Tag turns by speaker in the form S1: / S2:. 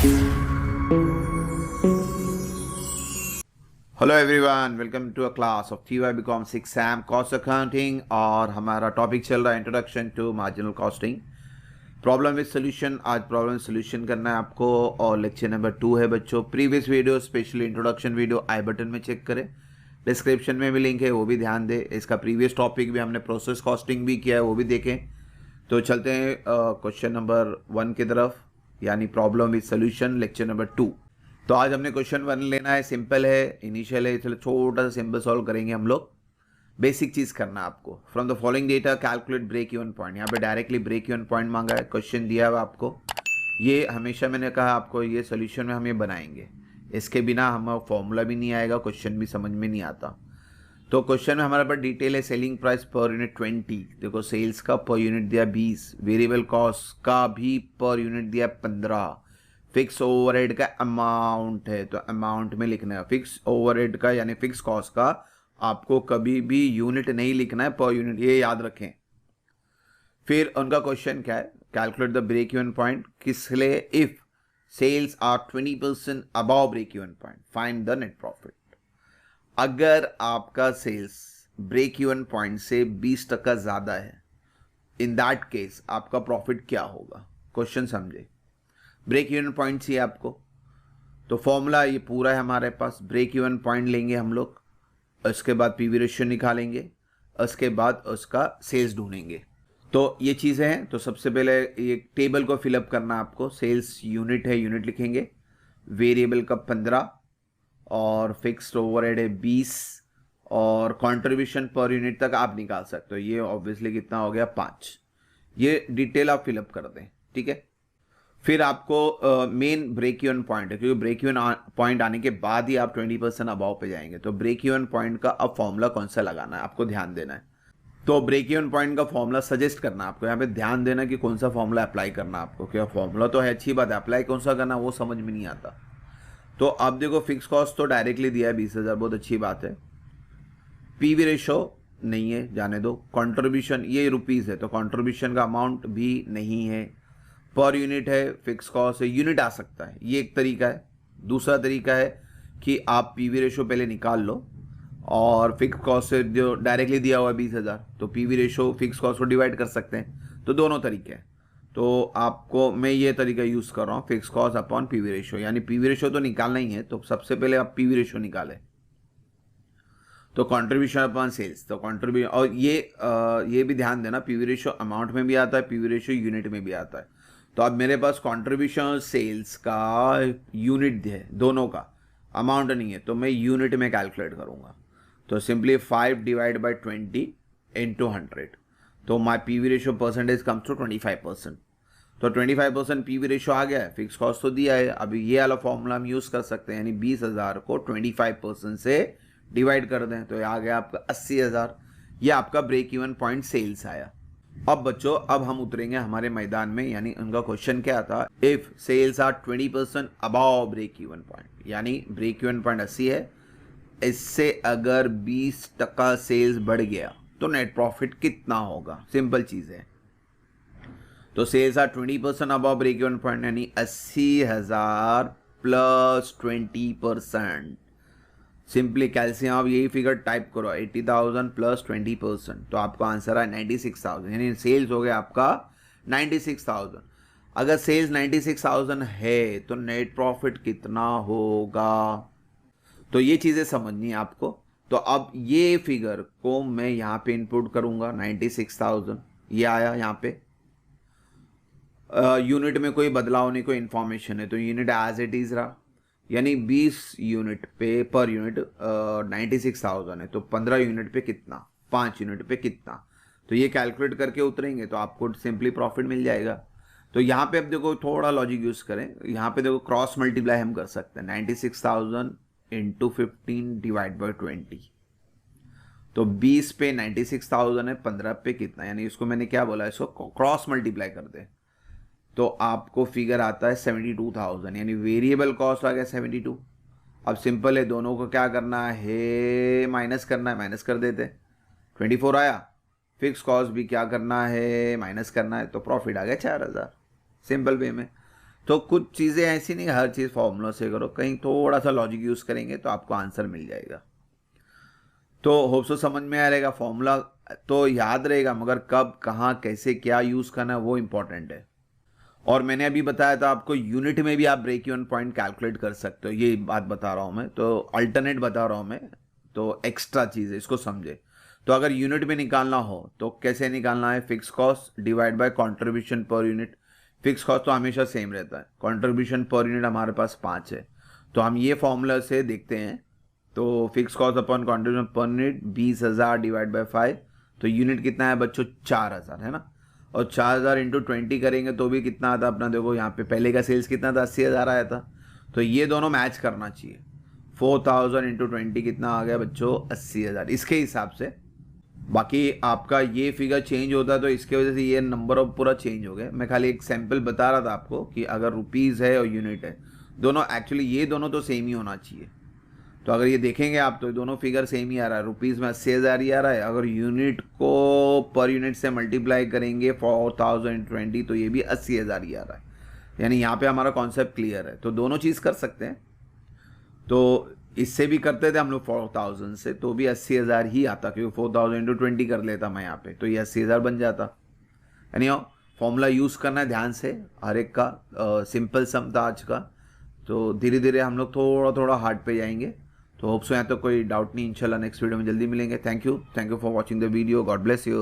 S1: Hello everyone, welcome to a class of TY BCom 6 sem cost accounting. और हमारा topic चल रहा है introduction to marginal costing, problem with solution. आज problem solution करना है आपको और लेक्चर नंबर 2 है बच्चों। Previous video specially introduction video I button में चेक करें, डिस्क्रिप्शन में भी लिंक है, वो भी ध्यान दें। इसका प्रीवियस टॉपिक भी हमने प्रोसेस कॉस्टिंग भी किया है, वो भी देखें। तो चलते हैं क्वेश्चन नंबर 1 की तरफ, यानी problem with solution lecture number 2। तो आज हमने क्वेश्चन 1 लेना है, सिंपल है, इनिशियल है, चलो छोटा सा सिंपल सॉल्व करेंगे हम लोग। बेसिक चीज़ करना है आपको। From the following data calculate break even point. यहाँ पे डायरेक्टली ब्रेक इवन पॉइंट मांगा है, क्वेश्चन दिया हुआ आपको। ये हमेशा मैंने कहा आपको, ये सोल्यूशन में हम ये बनाएंगे, इसके बिना हम फॉर्मूला भी नहीं आएगा, क्वेश्चन भी समझ में नहीं आता। तो क्वेश्चन में हमारे पास डिटेल है, सेलिंग प्राइस पर यूनिट 20, देखो सेल्स का पर यूनिट दिया 20, वेरिएबल कॉस्ट का भी पर यूनिट दिया 15, फिक्स ओवरहेड का अमाउंट है तो अमाउंट में लिखना है। फिक्स ओवरहेड का यानी फिक्स कॉस्ट का आपको कभी भी यूनिट नहीं लिखना है, पर यूनिट, ये याद रखें। फिर उनका क्वेश्चन क्या है, calculate the break even point, किस लिए, if sales are 20% above break even point find the net profit. अगर आपका सेल्स ब्रेक इवन पॉइंट से 20% ज्यादा है, इन दैट केस आपका प्रॉफिट क्या होगा। क्वेश्चन समझे, ब्रेक इवन पॉइंट चाहिए आपको, तो फॉर्मूला ये पूरा है हमारे पास। ब्रेक इवन पॉइंट लेंगे हम लोग, उसके बाद पीवी रेशियो निकालेंगे, उसके बाद उसका सेल्स ढूंढेंगे। तो ये चीज़ें हैं। तो सबसे पहले ये टेबल को फिलअप करना आपको। सेल्स यूनिट है, यूनिट लिखेंगे, वेरिएबल का 15 और फिक्स्ड ओवरहेड है 20 और कंट्रीब्यूशन पर यूनिट तक आप निकाल सकते हो। ये ऑब्वियसली कितना हो गया, 5। ये डिटेल आप फिलअप कर दें, ठीक है। फिर आपको मेन ब्रेक इवन पॉइंट है, क्योंकि ब्रेक इवन पॉइंट आने के बाद ही आप 20% अबाव पे जाएंगे। तो ब्रेक इवन पॉइंट का अब फॉर्मूला कौन सा लगाना है आपको ध्यान देना है। तो ब्रेक इवन पॉइंट का फॉर्मूला सजेस्ट करना आपको, यहाँ पे ध्यान देना कि कौन सा फॉर्मूला अप्लाई करना आपको। क्या फॉर्मूला तो है, अच्छी बात है, अप्लाई कौन सा करना वो समझ में नहीं आता। तो अब देखो, फिक्स कॉस्ट तो डायरेक्टली दिया है 20,000, बहुत अच्छी बात है। पीवी रेशो नहीं है, जाने दो। कॉन्ट्रीब्यूशन ये रुपीज़ है, तो कॉन्ट्रीब्यूशन का अमाउंट भी नहीं है। पर यूनिट है, फिक्स कॉस्ट है, यूनिट आ सकता है, ये एक तरीका है। दूसरा तरीका है कि आप पीवी रेशो पहले निकाल लो और फिक्स कॉस्ट से जो डायरेक्टली दिया हुआ है 20,000, तो पीवी रेशो फिक्स कॉस्ट को डिवाइड कर सकते हैं। तो दोनों तरीके हैं। तो आपको मैं ये तरीका यूज़ कर रहा हूँ, fix cost upon PV ratio, यानी पीवी रेशो तो निकालना ही है। तो सबसे पहले आप पीवी रेशो निकालें, तो कंट्रीब्यूशन अपॉन सेल्स, तो कंट्रीब्यूशन। और ये भी ध्यान देना, पीवी रेशो अमाउंट में भी आता है, पीवी रेशो यूनिट में भी आता है। तो अब मेरे पास कंट्रीब्यूशन सेल्स का यूनिट है, दोनों का अमाउंट नहीं है, तो मैं यूनिट में कैलकुलेट करूंगा। तो सिंपली 5 डिवाइड बाई 20 इंटू 100, तो my PV ratio percentage comes to 25%। तो 25% पीवी रेशो आ गया है, फिक्स कॉस्ट तो दिया है। अभी ये वाला फॉर्मूला हम यूज़ कर सकते हैं, यानी 20,000 को 25% से डिवाइड कर दें, तो ये आ गया आपका 80,000। ये आपका ब्रेक इवन पॉइंट सेल्स आया। अब बच्चों, अब हम उतरेंगे हमारे मैदान में, यानी उनका क्वेश्चन क्या था, if sales are 20% above break even point, यानी ब्रेक इवन पॉइंट 80 है, इससे अगर 20% सेल्स बढ़ गया तो नेट प्रॉफिट कितना होगा। सिंपल चीज है। तो sales are 20% above break even point, यानी 80,000 प्लस 20%। सिंपली कैल्सियम आप यही फिगर टाइप करो, 80,000 प्लस 20%, तो आपका आंसर है 96,000, यानी सेल्स हो गया आपका 96,000। अगर सेल्स 96,000 है तो नेट प्रॉफिट कितना होगा, तो ये चीज़ें समझनी है आपको। तो अब ये फिगर को मैं यहाँ पे इनपुट करूँगा, 96,000 ये आया यहाँ पे। यूनिट में कोई बदलाव नहीं, कोई इन्फॉर्मेशन है, तो यूनिट एज इट इज़ रहा, यानी 20 यूनिट पे पर यूनिट 96,000 है, तो 15 यूनिट पे कितना, 5 यूनिट पे कितना, तो ये कैलकुलेट करके उतरेंगे तो आपको सिंपली प्रॉफिट मिल जाएगा। तो यहाँ पे अब देखो, थोड़ा लॉजिक यूज़ करें, यहाँ पे देखो क्रॉस मल्टीप्लाई हम कर सकते हैं, 96,000 इंटू 15 डिवाइड बाई 20, तो 20 पे 96,000 है, 15 पे कितना, यानी इसको मैंने क्या बोला, इसको क्रॉस मल्टीप्लाई कर दे, तो आपको फिगर आता है 72,000, यानी वेरिएबल कॉस्ट आ गया 72। अब सिंपल है, दोनों को क्या करना है, माइनस करना है, माइनस कर देते, 24 आया। फिक्स कॉस्ट भी क्या करना है, माइनस करना है, तो प्रॉफिट आ गया 4,000, सिंपल वे में। तो कुछ चीज़ें ऐसी नहीं, हर चीज़ फॉर्मूला से करो, कहीं थोड़ा सा लॉजिक यूज़ करेंगे तो आपको आंसर मिल जाएगा। तो होप सो समझ में आ रहेगा। फॉर्मूला तो याद रहेगा, मगर कब, कहाँ, कैसे, क्या यूज़ करना है वो इंपॉर्टेंट है। और मैंने अभी बताया था आपको, यूनिट में भी आप ब्रेक इवन पॉइंट कैलकुलेट कर सकते हो, ये बात बता रहा हूँ मैं, तो अल्टरनेट बता रहा हूँ मैं, तो एक्स्ट्रा चीज़ है, इसको समझे। तो अगर यूनिट में निकालना हो तो कैसे निकालना है, fix cost divide by contribution per unit. Fix cost तो हमेशा सेम रहता है, कंट्रीब्यूशन पर यूनिट हमारे पास 5 है, तो हम ये फॉर्मूला से देखते हैं। तो fix cost upon contribution per unit 20,000 divide by 5, तो यूनिट कितना है बच्चों, 4,000 है ना। और 4,000 इंटू 20 करेंगे तो भी कितना आता अपना, देखो यहाँ पे पहले का सेल्स कितना था, 80,000 आया था, तो ये दोनों मैच करना चाहिए। 4,000 इंटू 20 कितना आ गया बच्चों, 80,000, इसके हिसाब से। बाकी आपका ये फिगर चेंज होता है तो इसके वजह से ये नंबर ऑफ पूरा चेंज हो गया। मैं खाली एक सैंपल बता रहा था आपको कि अगर रुपीज़ है और यूनिट है, दोनों एक्चुअली ये दोनों तो सेम ही होना चाहिए। तो अगर ये देखेंगे आप तो दोनों फिगर सेम ही आ रहा है, रुपीज़ में 80,000 ही आ रहा है। अगर यूनिट को पर यूनिट से मल्टीप्लाई करेंगे 4,020 तो ये भी 80,000 ही आ रहा है। यानी यहाँ पे हमारा कॉन्सेप्ट क्लियर है, तो दोनों चीज़ कर सकते हैं। तो इससे भी करते थे हम लोग 4,000 से, तो भी 80,000 ही आता, क्योंकि 4,000 इंटू 20 कर लेता मैं यहाँ पे, तो ये 80,000 बन जाता। यानी फॉर्मूला यूज़ करना है ध्यान से, हर एक का। सिंपल सम था आज का, तो धीरे धीरे हम लोग थोड़ा थोड़ा हार्ड पे जाएंगे। तो होप सो यहाँ तो कोई डाउट नहीं, इंशाल्लाह नेक्स्ट वीडियो में जल्दी मिलेंगे। Thank you for watching the video, God bless you.